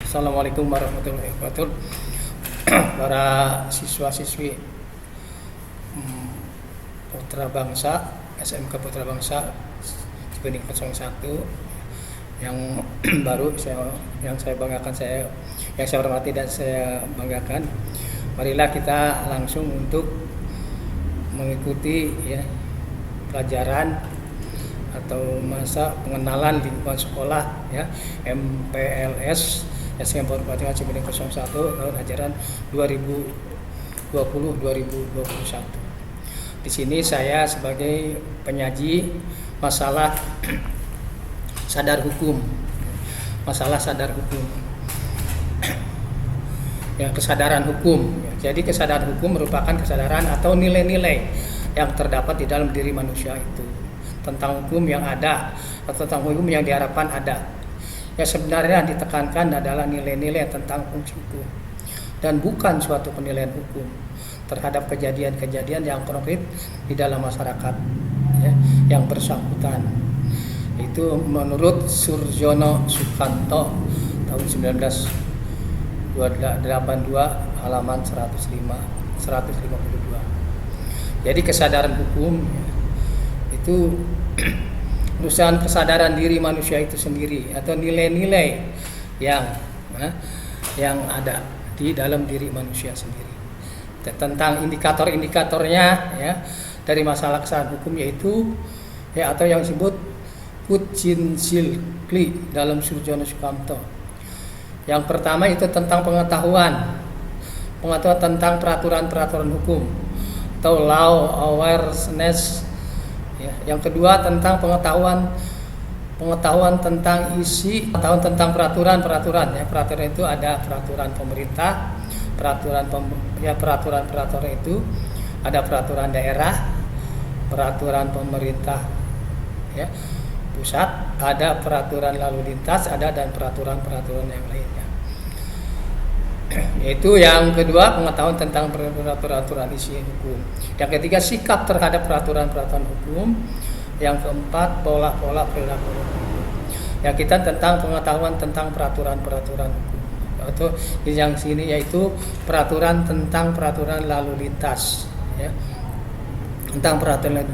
Assalamualaikum warahmatullahi wabarakatuh. Para siswa-siswi Putra Bangsa, SMK Putra Bangsa Cibening 01 yang baru yang saya banggakan, yang saya hormati dan saya banggakan. Marilah kita langsung untuk mengikuti pelajaran atau masa pengenalan lingkungan sekolah MPLS SMK Putra Cibening 01 tahun ajaran 2020-2021. Di sini saya sebagai penyaji masalah sadar hukum. Kesadaran hukum. Jadi kesadaran hukum merupakan kesadaran atau nilai-nilai yang terdapat di dalam diri manusia itu tentang hukum yang ada atau tentang hukum yang diharapkan ada. Yang sebenarnya ditekankan adalah nilai-nilai tentang fungsi hukum dan bukan suatu penilaian hukum terhadap kejadian-kejadian yang konkret di dalam masyarakat yang bersangkutan. Itu menurut Surjono Sukanto tahun 1982 halaman 152. Jadi kesadaran hukum itu urusan kesadaran diri manusia itu sendiri atau nilai-nilai yang ada di dalam diri manusia sendiri. Tentang indikator-indikatornya dari masalah kesadaran hukum yaitu atau yang disebut Kucinsilkli dalam Surjono Sukanto. Yang pertama itu tentang pengetahuan tentang peraturan-peraturan hukum atau law awareness. Yang kedua tentang pengetahuan tentang pengetahuan tentang peraturan. Peraturan itu ada peraturan pemerintah, peraturan itu ada peraturan daerah, peraturan pemerintah pusat, ada peraturan lalu lintas, dan peraturan yang lainnya. Yaitu yang kedua pengetahuan tentang peraturan isi hukum. Yang ketiga sikap terhadap peraturan hukum. Yang keempat pola-pola perilaku hukum. Yang kita tentang pengetahuan tentang peraturan hukum. Atau yang sini yaitu peraturan lalu lintas. Tentang peraturan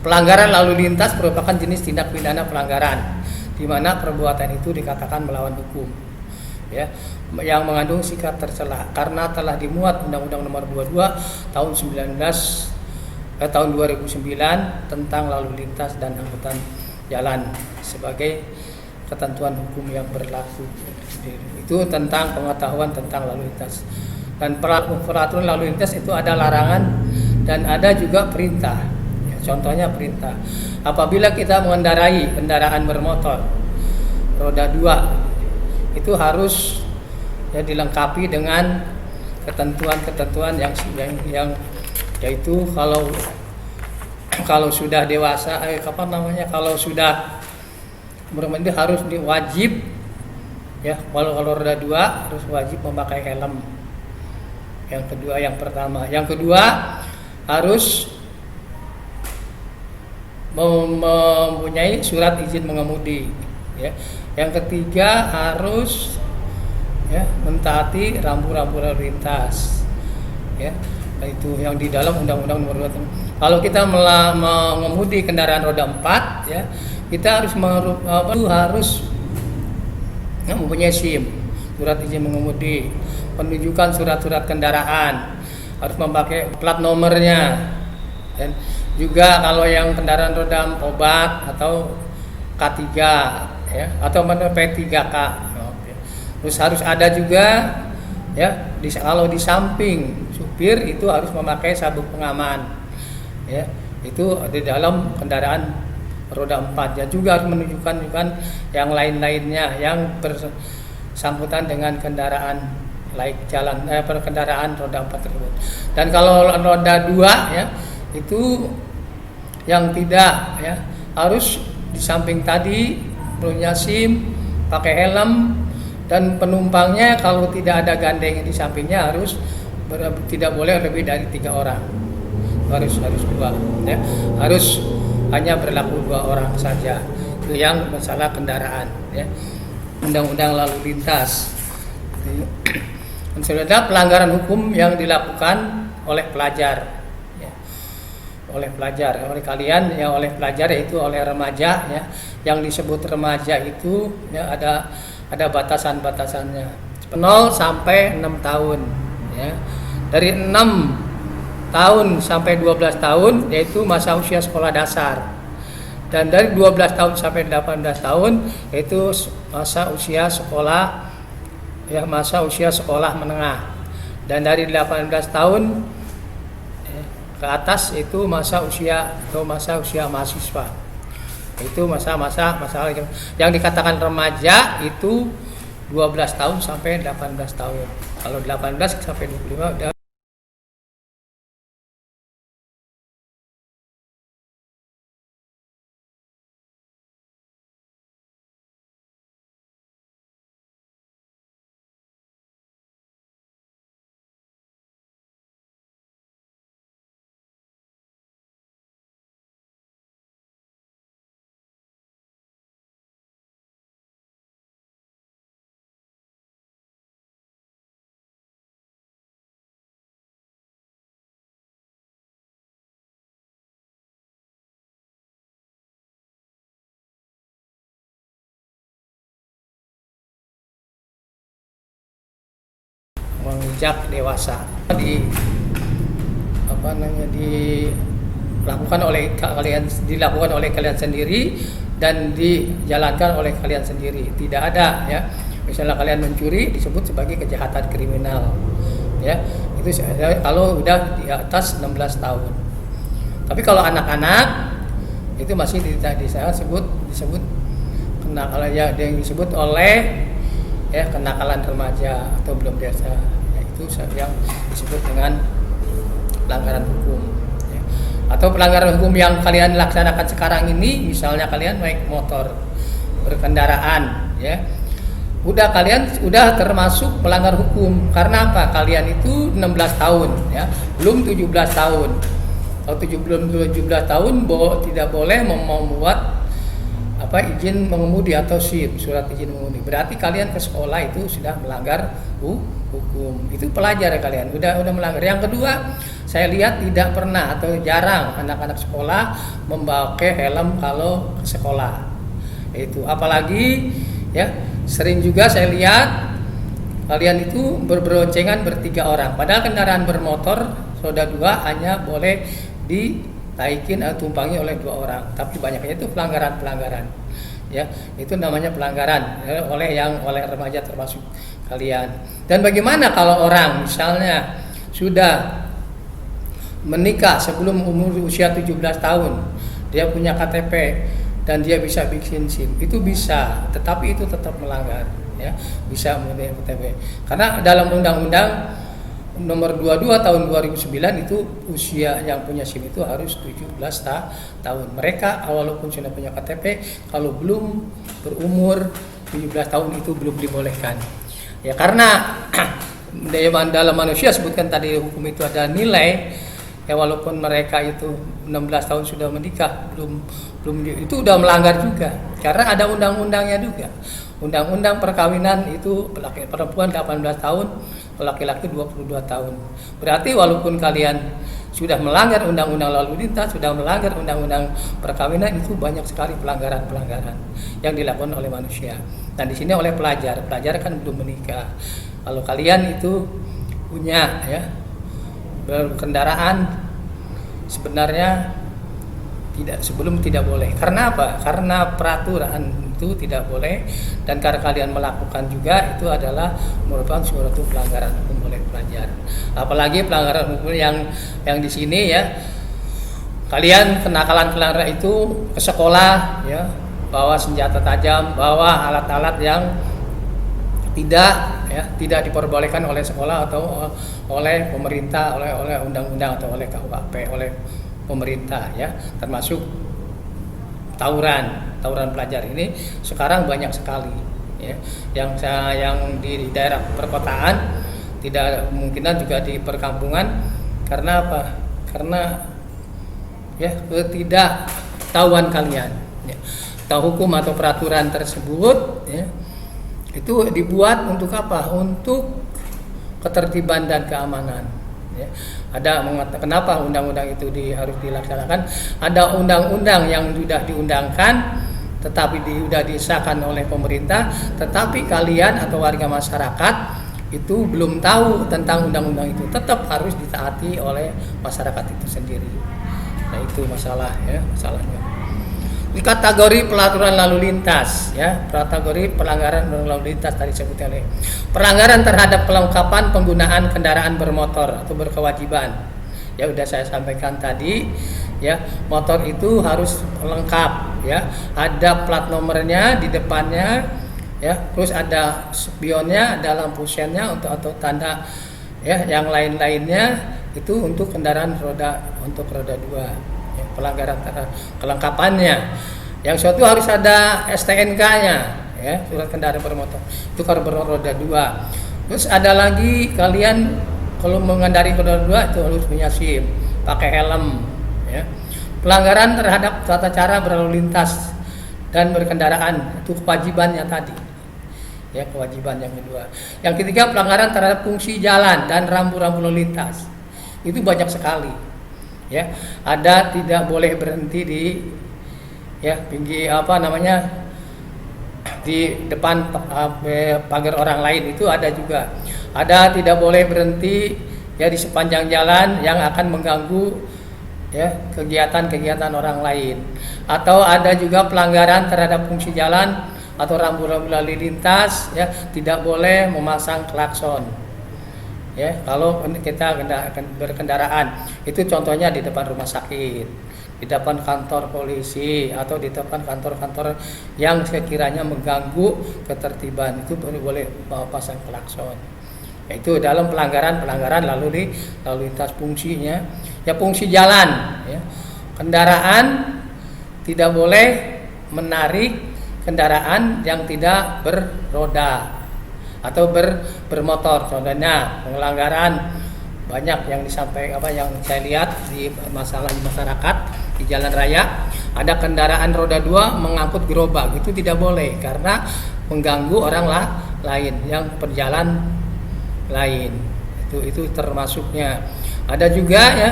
pelanggaran lalu lintas merupakan jenis tindak pidana pelanggaran di mana perbuatan itu dikatakan melawan hukum. Yang mengandung sikap tercela karena telah dimuat Undang-Undang Nomor 22 tahun 2009 tentang lalu lintas dan angkutan jalan sebagai ketentuan hukum yang berlaku. Itu tentang pengetahuan tentang lalu lintas. Dan peraturan lalu lintas itu ada larangan dan ada juga perintah. Contohnya perintah. Apabila kita mengendarai kendaraan bermotor roda 2 itu harus dilengkapi dengan ketentuan yang yaitu kalau sudah dewasa kalau sudah berhenti harus diwajib kalau roda 2 harus wajib memakai helm. Yang kedua harus mempunyai surat izin mengemudi. Yang ketiga harus mentaati rambu-rambu lalu lintas. Itu yang di dalam Undang-Undang Nomor 2. Kalau kita mengemudi kendaraan roda 4 kita harus mempunyai SIM, surat izin mengemudi, penunjukan surat-surat kendaraan, harus memakai plat nomornya. Dan juga kalau yang kendaraan roda 4 atau K3 atau P3K. Terus harus ada juga kalau di samping supir itu harus memakai sabuk pengaman. Itu di dalam kendaraan roda 4. Dan juga harus menunjukkan yang lain-lainnya yang bersangkutan dengan kendaraan jalan kendaraan roda 4 tersebut. Dan kalau roda 2 itu yang tidak harus di samping tadi punya SIM, pakai helm, dan penumpangnya kalau tidak ada gandeng di sampingnya tidak boleh lebih dari 3 orang. Harus 2 harus hanya berlaku 2 orang saja. Itu yang masalah kendaraan Undang-Undang lalu lintas. Dan sudah ada pelanggaran hukum yang dilakukan oleh pelajar, ya. Oleh kalian, ya, oleh pelajar, yaitu oleh remaja, ya. Yang disebut remaja itu, ya, ada batasan-batasannya, 0 sampai 6 tahun, ya. Dari 6 tahun sampai 12 tahun yaitu masa usia sekolah dasar, dan dari 12 tahun sampai 18 tahun yaitu masa usia sekolah, ya, masa usia sekolah menengah, dan dari 18 tahun ke atas itu masa usia mahasiswa. Itu masa yang dikatakan remaja itu 12 tahun sampai 18 tahun. Kalau 18 sampai 25 udah menginjak dewasa. Dilakukan oleh kalian sendiri dan dijalankan oleh kalian sendiri. Tidak ada, ya, misalnya kalian mencuri disebut sebagai kejahatan kriminal, ya. Itu kalau udah di atas 16 tahun. Tapi kalau anak-anak itu masih disebut kenakalan, ya, yang disebut oleh, ya, kenakalan remaja atau belum dewasa, ya, itu yang disebut dengan pelanggaran hukum, ya. Atau pelanggaran hukum yang kalian laksanakan sekarang ini, misalnya kalian naik motor, berkendaraan, ya, kalian udah termasuk melanggar hukum. Karena apa? Kalian itu 16 tahun, ya, belum 17 tahun. Kalau belum 17 tahun tidak boleh membuat izin mengemudi atau SIM, surat izin mengemudi. Berarti kalian ke sekolah itu sudah melanggar hukum. Itu pelajar, ya, kalian udah melanggar. Yang kedua, saya lihat tidak pernah atau jarang anak-anak sekolah memakai helm kalau ke sekolah. Itu apalagi, ya, sering juga saya lihat kalian itu berboncengan bertiga orang. Padahal kendaraan bermotor roda 2 hanya boleh ditaikin atau tumpangi oleh 2 orang. Tapi banyaknya itu pelanggaran, ya, itu namanya pelanggaran, ya, oleh remaja termasuk kalian. Dan bagaimana kalau orang misalnya sudah menikah sebelum umur usia 17 tahun, dia punya KTP dan dia bisa bikin SIM, itu bisa, tetapi itu tetap melanggar, ya, bisa mempunyai KTP. Karena dalam undang-undang nomor 22 tahun 2009 itu usia yang punya SIM itu harus 17 tahun. Mereka walaupun sudah punya KTP, kalau belum berumur 17 tahun itu belum dibolehkan. Ya, karena dalam manusia sebutkan tadi hukum itu ada nilai, ya, walaupun mereka itu 16 tahun sudah menikah, belum itu udah melanggar juga. Karena ada undang-undangnya juga. Undang-undang perkawinan itu perempuan 18 tahun, laki-laki 22 tahun. Berarti walaupun kalian sudah melanggar undang-undang lalu lintas, sudah melanggar undang-undang perkawinan, itu banyak sekali pelanggaran yang dilakukan oleh manusia. Dan di sini oleh pelajar kan belum menikah. Kalau kalian itu punya, ya, berkendaraan sebenarnya tidak boleh. Karena apa? Karena peraturan itu tidak boleh, dan karena kalian melakukan juga itu adalah merupakan suatu pelanggaran hukum oleh pelajar. Apalagi pelanggaran hukum yang di sini, ya, kalian kenakalan itu ke sekolah, ya, bawa senjata tajam, bawa alat-alat yang tidak diperbolehkan oleh sekolah atau oleh pemerintah, oleh undang-undang atau oleh KUHP, oleh pemerintah, ya, termasuk tawuran pelajar ini sekarang banyak sekali, ya, yang di daerah perkotaan, tidak kemungkinan juga di perkampungan. Karena apa? Karena, ya, ketidaktahuan kalian, ya, tahu hukum atau peraturan tersebut, ya, Itu dibuat untuk apa? Untuk ketertiban dan keamanan. Ya. Ada kenapa undang-undang itu harus dilaksanakan? Ada undang-undang yang sudah diundangkan, tetapi sudah disahkan oleh pemerintah, tetapi kalian atau warga masyarakat itu belum tahu tentang undang-undang itu, tetap harus ditaati oleh masyarakat itu sendiri. Nah itu masalah ya, masalahnya. Di kategori pelanggaran lalu lintas ya, kategori pelanggaran lalu lintas tadi sebutnya oleh pelanggaran terhadap kelengkapan penggunaan kendaraan bermotor atau berkewajiban. Ya udah saya sampaikan tadi ya, motor itu harus lengkap ya, ada plat nomornya di depannya ya, terus ada spionnya, ada lampu sennya atau tanda ya, yang lain-lainnya itu untuk kendaraan untuk roda 2. Pelanggaran kelengkapannya. Yang suatu harus ada STNK-nya ya, surat kendaraan bermotor. Itu kalau beroda 2. Terus ada lagi kalian kalau mengendarai roda 2 itu harus punya SIM, pakai helm ya. Pelanggaran terhadap tata cara berlalu lintas dan berkendaraan itu kewajibannya tadi. Ya, kewajiban yang kedua. Yang ketiga pelanggaran terhadap fungsi jalan dan rambu-rambu lalu lintas. Itu banyak sekali. Ya, ada tidak boleh berhenti di ya pinggir di depan pagar orang lain, itu ada juga. Ada tidak boleh berhenti ya di sepanjang jalan yang akan mengganggu ya kegiatan-kegiatan orang lain. Atau ada juga pelanggaran terhadap fungsi jalan atau rambu-rambu lalu lintas ya, tidak boleh memasang klakson. Ya, kalau kita berkendaraan itu contohnya di depan rumah sakit, di depan kantor polisi atau di depan kantor-kantor yang sekiranya mengganggu ketertiban, itu baru boleh pasang klakson. Itu dalam pelanggaran lalu lintas fungsinya. Ya, fungsi jalan ya. Kendaraan tidak boleh menarik kendaraan yang tidak beroda atau bermotor. Contohnya pelanggaran banyak yang disampaikan yang saya lihat di masalah di masyarakat di jalan raya, ada kendaraan roda 2 mengangkut gerobak, itu tidak boleh karena mengganggu orang lain yang berjalan lain. Itu termasuknya. Ada juga ya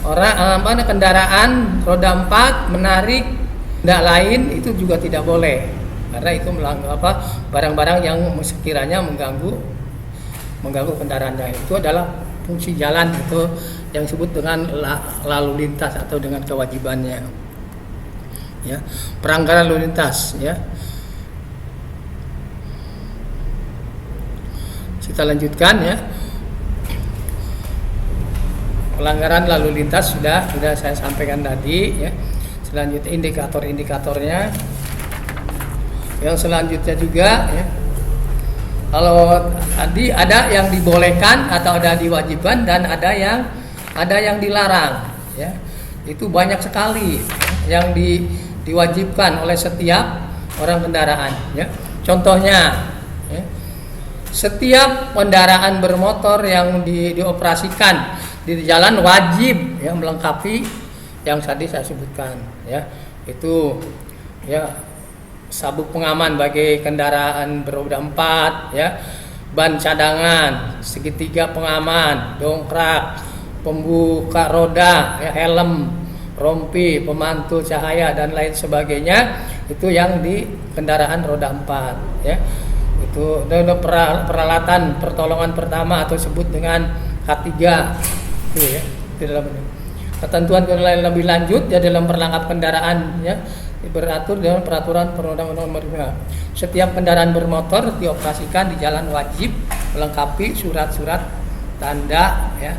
orang kendaraan roda 4 menarik kendaraan lain, itu juga tidak boleh. Karena itu melanggar barang-barang yang sekiranya mengganggu kendaraannya. Itu adalah fungsi jalan, itu yang disebut dengan lalu lintas atau dengan kewajibannya. Ya, pelanggaran lalu lintas ya. Kita lanjutkan ya. Pelanggaran lalu lintas sudah saya sampaikan tadi ya. Selanjutnya indikator-indikatornya. Yang selanjutnya juga ya, kalau tadi ada yang dibolehkan atau ada diwajibkan dan ada yang dilarang ya. Itu banyak sekali yang diwajibkan oleh setiap orang kendaraan ya. Contohnya ya, setiap kendaraan bermotor yang dioperasikan di jalan wajib ya melengkapi yang tadi saya sebutkan ya. Itu ya, sabuk pengaman bagi kendaraan beroda 4 ya, ban cadangan, segitiga pengaman, dongkrak, pembuka roda ya, helm, rompi, pemantul cahaya dan lain sebagainya, itu yang di kendaraan roda 4 ya. Itu peralatan pertolongan pertama atau sebut dengan K3 itu ya. Ketentuan lebih lanjut ya dalam perlengkap kendaraan ya, beratur dengan peraturan perundang-undangan nomor 5. Setiap kendaraan bermotor dioperasikan di jalan wajib melengkapi surat-surat tanda ya,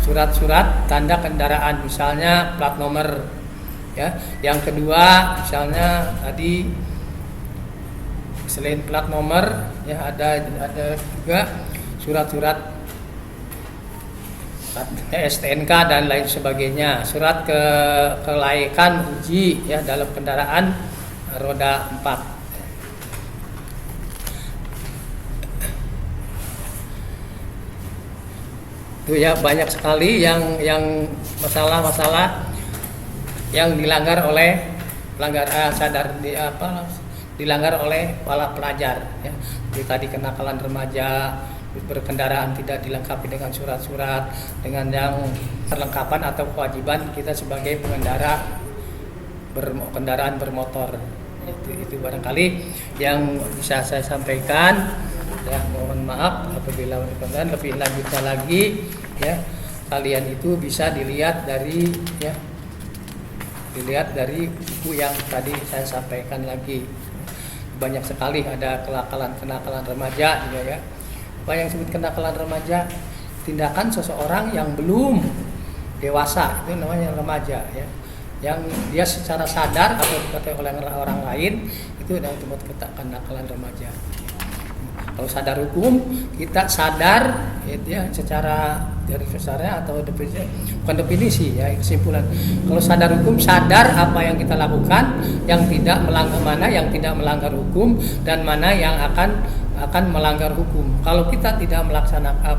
surat-surat tanda kendaraan, misalnya plat nomor ya. Yang kedua misalnya tadi selain plat nomor ya ada juga surat-surat STNK dan lain sebagainya, surat kelaikan uji ya dalam kendaraan roda 4. Itu ya, banyak sekali yang masalah-masalah yang dilanggar oleh pelanggar dilanggar oleh para pelajar ya. Jadi tadi kenakalan remaja, berkendaraan tidak dilengkapi dengan surat-surat, dengan yang perlengkapan atau kewajiban kita sebagai pengendara kendaraan bermotor. Itu barangkali yang bisa saya sampaikan ya. Mohon maaf apabila lebih lanjutnya lagi ya, kalian itu bisa dilihat dari buku yang tadi saya sampaikan lagi. Banyak sekali ada kenakalan remaja juga ya. Apa yang disebut kenakalan remaja? Tindakan seseorang yang belum dewasa, itu namanya remaja ya. Yang dia secara sadar atau diketahui oleh orang lain, itu adalah disebut kenakalan remaja. Kalau sadar hukum, kita sadar ya, secara dari besarnya atau bukan definisi ya, kesimpulan. Kalau sadar hukum, sadar apa yang kita lakukan, yang tidak melanggar, mana yang tidak melanggar hukum dan mana yang akan melanggar hukum. Kalau kita tidak melaksanakan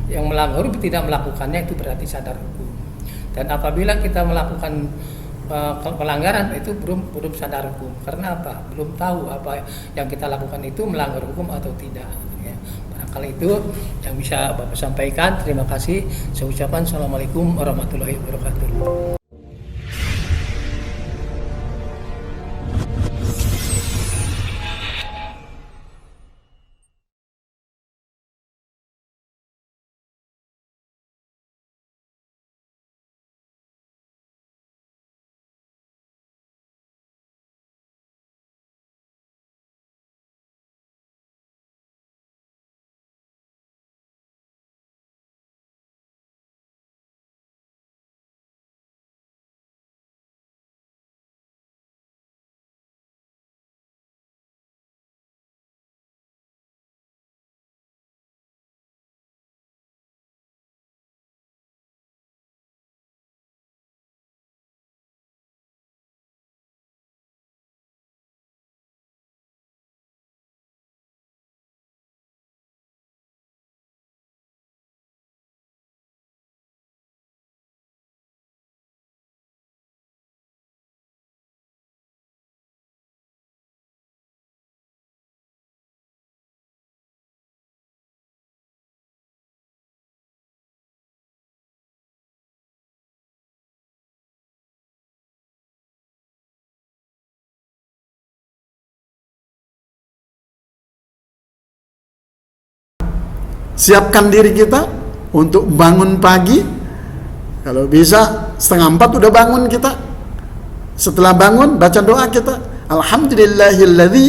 yang melanggar hukum, tidak melakukannya, itu berarti sadar hukum. Dan apabila kita melakukan pelanggaran, itu belum sadar hukum. Karena apa? Belum tahu apa yang kita lakukan itu melanggar hukum atau tidak ya. Barangkali itu yang bisa Bapak sampaikan. Terima kasih. Saya ucapkan Assalamualaikum warahmatullahi wabarakatuh. Siapkan diri kita untuk bangun pagi. Kalau bisa 3:30 udah bangun kita. Setelah bangun baca doa kita, alhamdulillahilladzi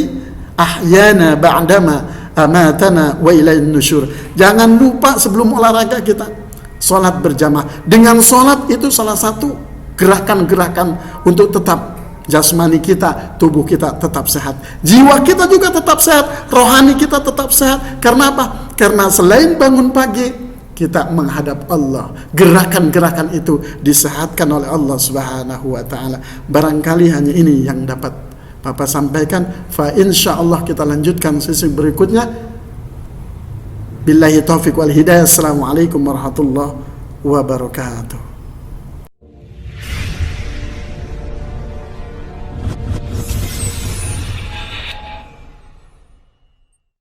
ahyana ba'dama amatana wa ilaihin nusyur. Jangan lupa sebelum olahraga kita salat berjamaah. Dengan salat itu salah satu gerakan-gerakan untuk tetap jasmani kita, tubuh kita tetap sehat, jiwa kita juga tetap sehat, rohani kita tetap sehat. Karena apa? Karena selain bangun pagi, kita menghadap Allah. Gerakan-gerakan itu disehatkan oleh Allah Subhanahu wa ta'ala. Barangkali hanya ini yang dapat Bapak sampaikan. Fa insyaallah kita lanjutkan sesi berikutnya. Billahi taufiq wal hidayah. Assalamualaikum warahmatullahi wabarakatuh.